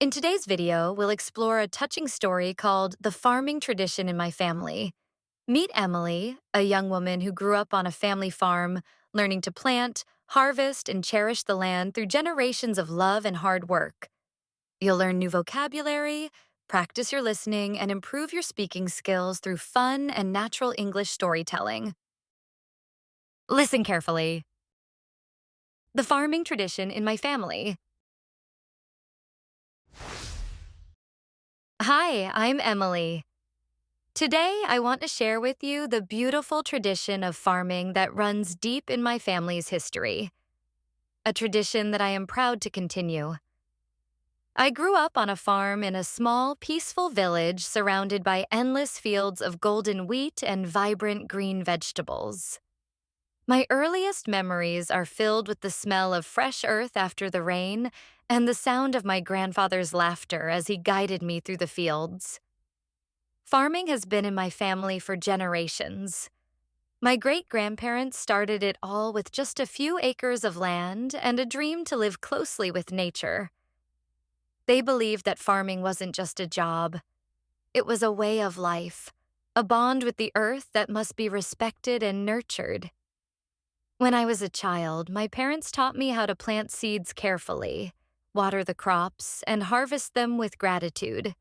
In today's video, we'll explore a touching story called The Farming Tradition in My Family. Meet Emily, a young woman who grew up on a family farm, learning to plant, harvest, and cherish the land through generations of love and hard work. You'll learn new vocabulary, practice your listening, and improve your speaking skills through fun and natural English storytelling. Listen carefully. The farming tradition in my family. Hi, I'm Emily. Today, I want to share with you the beautiful tradition of farming that runs deep in my family's history, a tradition that I am proud to continue. I grew up on a farm in a small, peaceful village surrounded by endless fields of golden wheat and vibrant green vegetables. My earliest memories are filled with the smell of fresh earth after the rain and the sound of my grandfather's laughter as he guided me through the fields. Farming has been in my family for generations. My great-grandparents started it all with just a few acres of land and a dream to live closely with nature. They believed that farming wasn't just a job. It was a way of life, a bond with the earth that must be respected and nurtured. When I was a child, my parents taught me how to plant seeds carefully, water the crops, and harvest them with gratitude.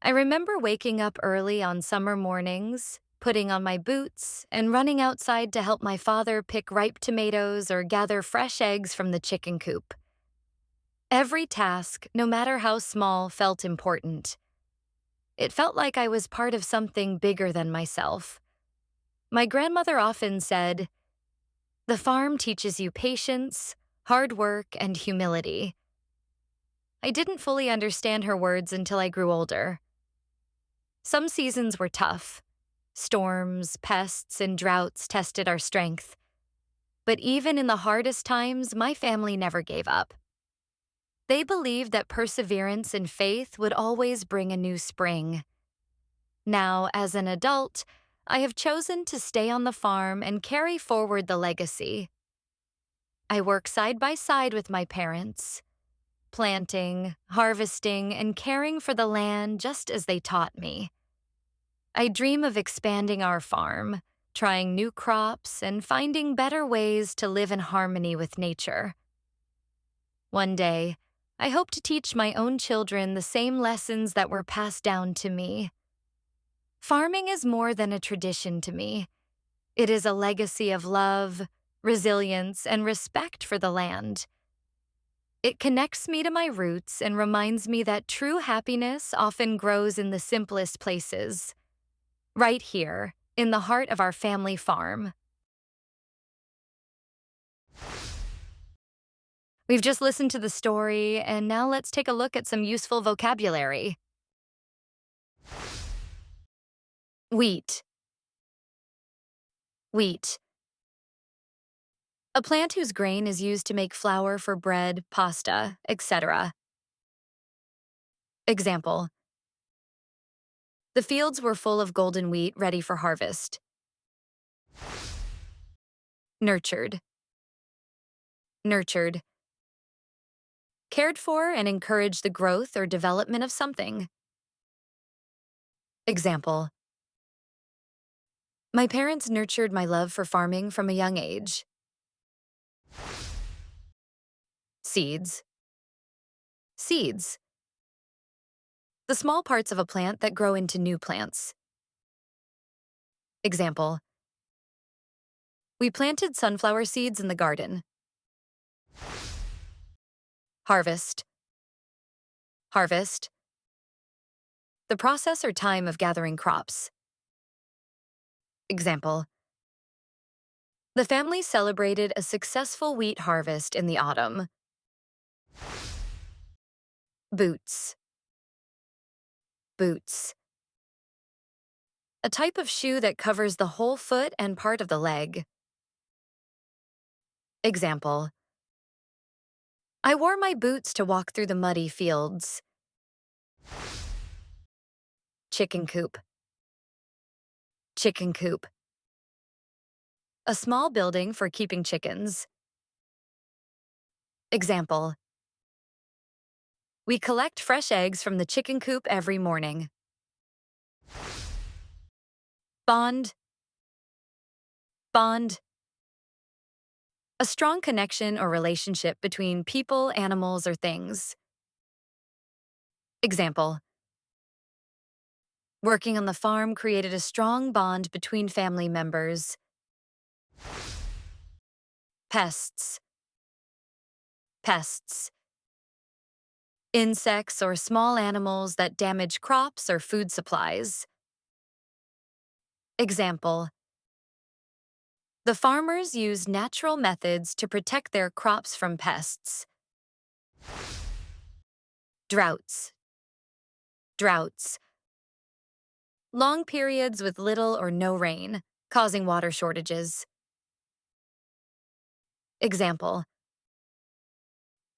I remember waking up early on summer mornings, putting on my boots, and running outside to help my father pick ripe tomatoes or gather fresh eggs from the chicken coop. Every task, no matter how small, felt important. It felt like I was part of something bigger than myself. My grandmother often said, "The farm teaches you patience, hard work, and humility." I didn't fully understand her words until I grew older. Some seasons were tough. Storms, pests, and droughts tested our strength. But even in the hardest times, my family never gave up. They believed that perseverance and faith would always bring a new spring. Now, as an adult, I have chosen to stay on the farm and carry forward the legacy. I work side by side with my parents, planting, harvesting, and caring for the land just as they taught me. I dream of expanding our farm, trying new crops, and finding better ways to live in harmony with nature. One day, I hope to teach my own children the same lessons that were passed down to me. Farming is more than a tradition to me. It is a legacy of love, resilience, and respect for the land. It connects me to my roots and reminds me that true happiness often grows in the simplest places. Right here, in the heart of our family farm. We've just listened to the story, and now let's take a look at some useful vocabulary. Wheat. Wheat. A plant whose grain is used to make flour for bread, pasta, etc. Example. The fields were full of golden wheat ready for harvest. Nurtured. Nurtured. Cared for and encouraged the growth or development of something. Example. My parents nurtured my love for farming from a young age. Seeds. Seeds. The small parts of a plant that grow into new plants. Example. We planted sunflower seeds in the garden. Harvest. Harvest. The process or time of gathering crops. Example. The family celebrated a successful wheat harvest in the autumn. Boots. Boots. A type of shoe that covers the whole foot and part of the leg. Example. I wore my boots to walk through the muddy fields. Chicken coop. Chicken coop. A small building for keeping chickens. Example. We collect fresh eggs from the chicken coop every morning. Bond, bond. A strong connection or relationship between people, animals, or things. Example: working on the farm created a strong bond between family members. Pests, pests. Insects or small animals that damage crops or food supplies. Example: the farmers use natural methods to protect their crops from pests. Droughts, droughts. Long periods with little or no rain, causing water shortages. Example: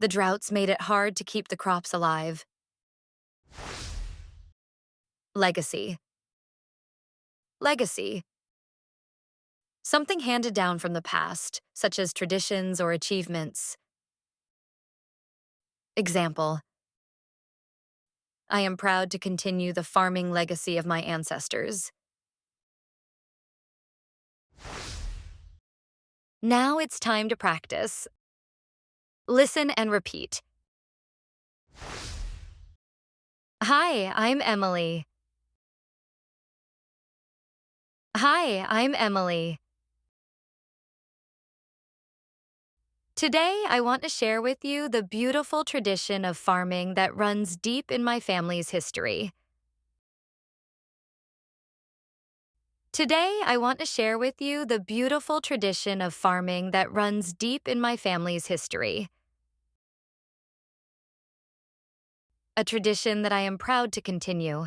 the droughts made it hard to keep the crops alive. Legacy, legacy. Something handed down from the past, such as traditions or achievements. Example: I am proud to continue the farming legacy of my ancestors. Now it's time to practice. Listen and repeat. Hi, I'm Emily. Hi, I'm Emily. Today, I want to share with you the beautiful tradition of farming that runs deep in my family's history. Today, I want to share with you the beautiful tradition of farming that runs deep in my family's history. A tradition that I am proud to continue.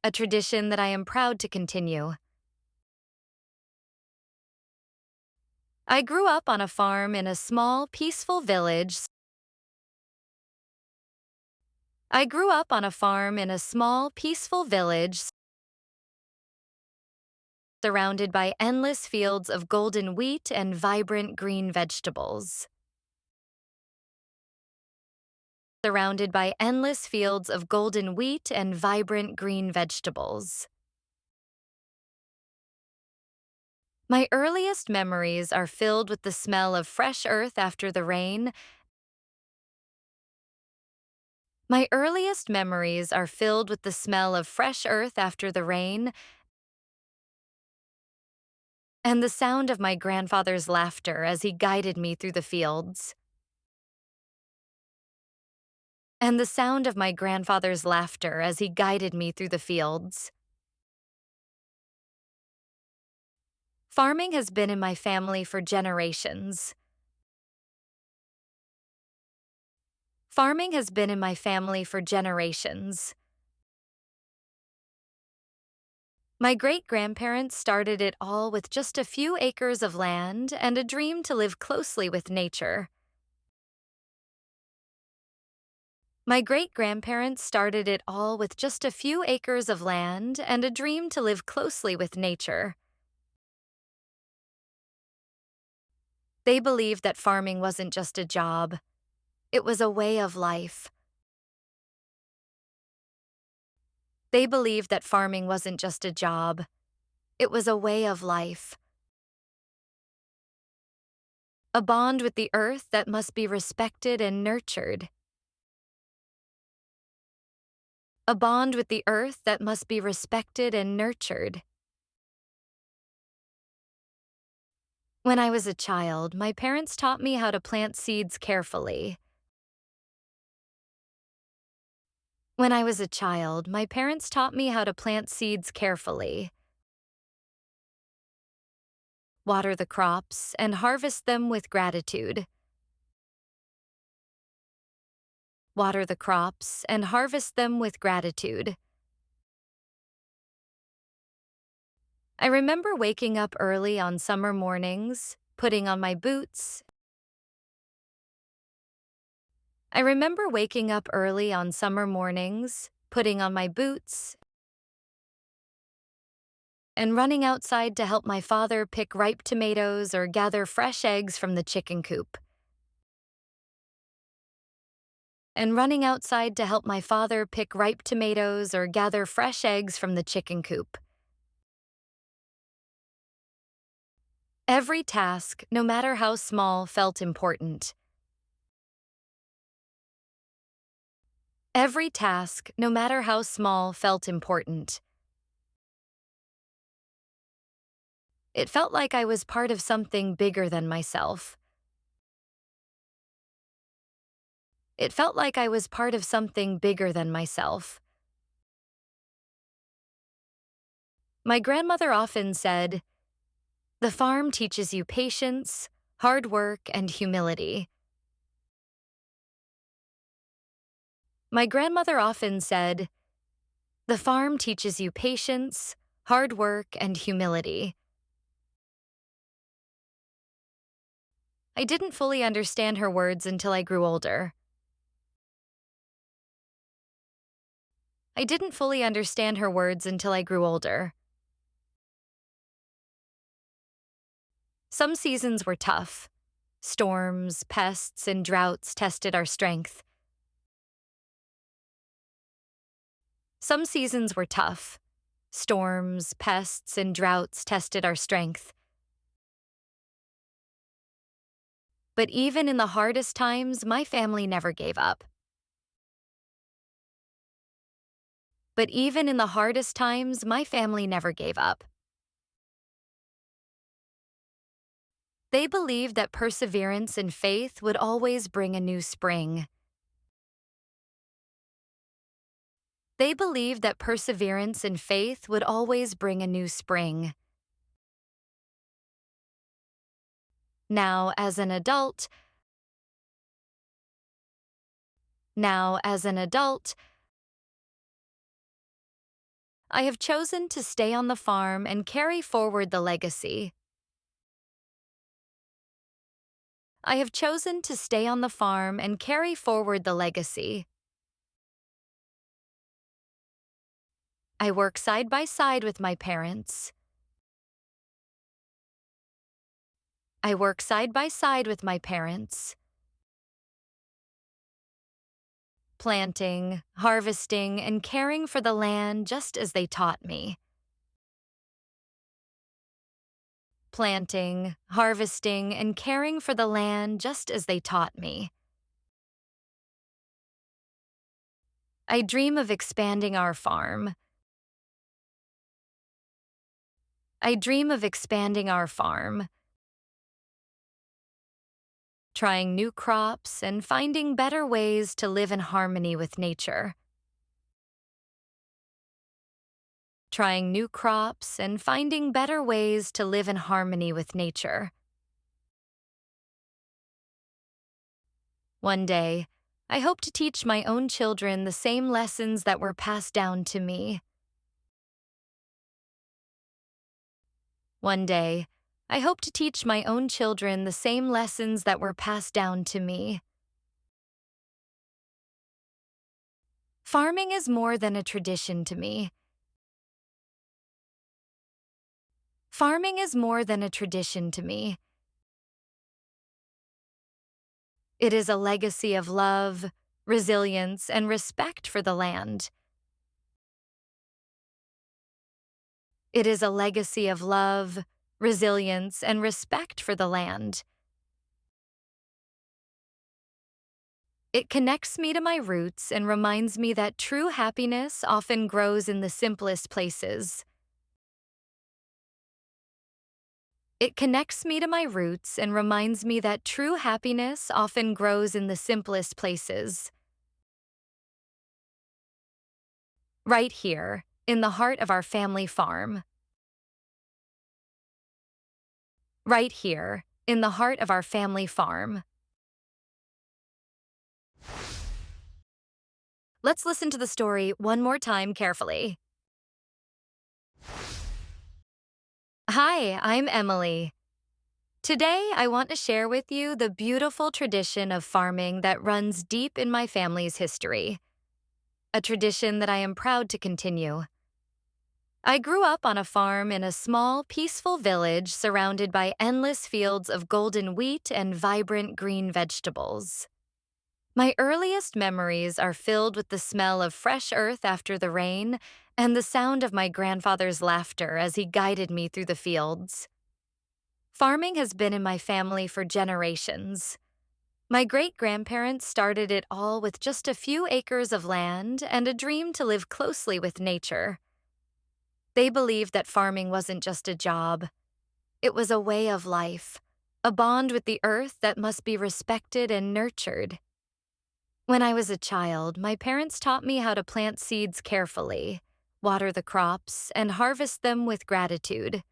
A tradition that I am proud to continue. I grew up on a farm in a small, peaceful village. I grew up on a farm in a small, peaceful village surrounded by endless fields of golden wheat and vibrant green vegetables. Surrounded by endless fields of golden wheat and vibrant green vegetables. My earliest memories are filled with the smell of fresh earth after the rain. My earliest memories are filled with the smell of fresh earth after the rain and the sound of my grandfather's laughter as he guided me through the fields. And the sound of my grandfather's laughter as he guided me through the fields. Farming has been in my family for generations. Farming has been in my family for generations. My great-grandparents started it all with just a few acres of land and a dream to live closely with nature. My great-grandparents started it all with just a few acres of land and a dream to live closely with nature. They believed that farming wasn't just a job, it was a way of life. They believed that farming wasn't just a job, it was a way of life. A bond with the earth that must be respected and nurtured. A bond with the earth that must be respected and nurtured. When I was a child, my parents taught me how to plant seeds carefully. When I was a child, my parents taught me how to plant seeds carefully, water the crops, and harvest them with gratitude. Water the crops and harvest them with gratitude. I remember waking up early on summer mornings, putting on my boots. I remember waking up early on summer mornings, putting on my boots, and running outside to help my father pick ripe tomatoes or gather fresh eggs from the chicken coop. and running outside to help my father pick ripe tomatoes or gather fresh eggs from the chicken coop. Every task, no matter how small, felt important. Every task, no matter how small, felt important. It felt like I was part of something bigger than myself. It felt like I was part of something bigger than myself. My grandmother often said, "The farm teaches you patience, hard work, and humility." My grandmother often said, "The farm teaches you patience, hard work, and humility." I didn't fully understand her words until I grew older. I didn't fully understand her words until I grew older. Some seasons were tough. Storms, pests, and droughts tested our strength. Some seasons were tough. Storms, pests, and droughts tested our strength. But even in the hardest times, my family never gave up. But even in the hardest times, my family never gave up. They believed that perseverance and faith would always bring a new spring. They believed that perseverance and faith would always bring a new spring. Now, as an adult, Now, as an adult, I have chosen to stay on the farm and carry forward the legacy. I have chosen to stay on the farm and carry forward the legacy. I work side by side with my parents. I work side by side with my parents. Planting, harvesting, and caring for the land just as they taught me. Planting, harvesting, and caring for the land just as they taught me. I dream of expanding our farm. I dream of expanding our farm. Trying new crops and finding better ways to live in harmony with nature. Trying new crops and finding better ways to live in harmony with nature. One day, I hope to teach my own children the same lessons that were passed down to me. One day, I hope to teach my own children the same lessons that were passed down to me. Farming is more than a tradition to me. Farming is more than a tradition to me. It is a legacy of love, resilience, and respect for the land. It is a legacy of love, resilience, and respect for the land. It connects me to my roots and reminds me that true happiness often grows in the simplest places. It connects me to my roots and reminds me that true happiness often grows in the simplest places. Right here, in the heart of our family farm. Right here, in the heart of our family farm. Let's listen to the story one more time carefully. Hi, I'm Emily. Today, I want to share with you the beautiful tradition of farming that runs deep in my family's history, a tradition that I am proud to continue. I grew up on a farm in a small, peaceful village surrounded by endless fields of golden wheat and vibrant green vegetables. My earliest memories are filled with the smell of fresh earth after the rain and the sound of my grandfather's laughter as he guided me through the fields. Farming has been in my family for generations. My great grandparents started it all with just a few acres of land and a dream to live closely with nature. They believed that farming wasn't just a job, it was a way of life, a bond with the earth that must be respected and nurtured. When I was a child, my parents taught me how to plant seeds carefully, water the crops, and harvest them with gratitude.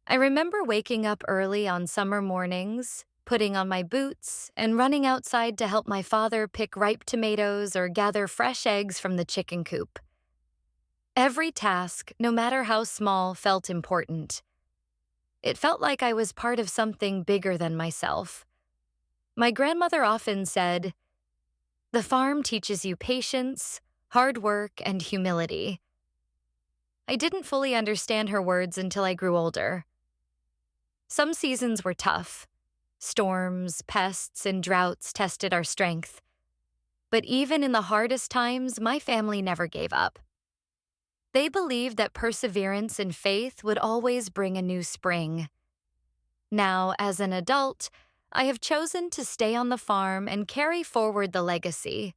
I remember waking up early on summer mornings, putting on my boots, and running outside to help my father pick ripe tomatoes or gather fresh eggs from the chicken coop. Every task, no matter how small, felt important. It felt like I was part of something bigger than myself. My grandmother often said, "The farm teaches you patience, hard work, and humility." I didn't fully understand her words until I grew older. Some seasons were tough. Storms, pests, and droughts tested our strength. But even in the hardest times, my family never gave up. They believed that perseverance and faith would always bring a new spring. Now, as an adult, I have chosen to stay on the farm and carry forward the legacy.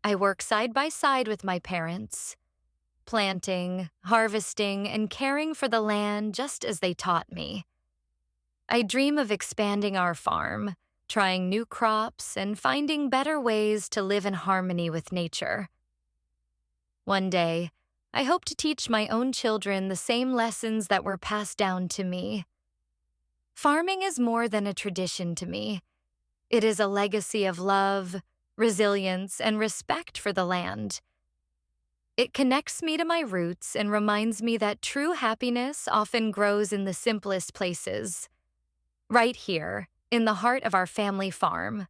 I work side by side with my parents, planting, harvesting, and caring for the land just as they taught me. I dream of expanding our farm, trying new crops, and finding better ways to live in harmony with nature. One day, I hope to teach my own children the same lessons that were passed down to me. Farming is more than a tradition to me. It is a legacy of love, resilience, and respect for the land. It connects me to my roots and reminds me that true happiness often grows in the simplest places. Right here, in the heart of our family farm.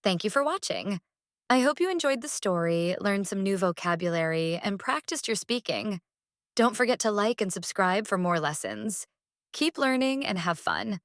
Thank you for watching. I hope you enjoyed the story, learned some new vocabulary, and practiced your speaking. Don't forget to like and subscribe for more lessons. Keep learning and have fun.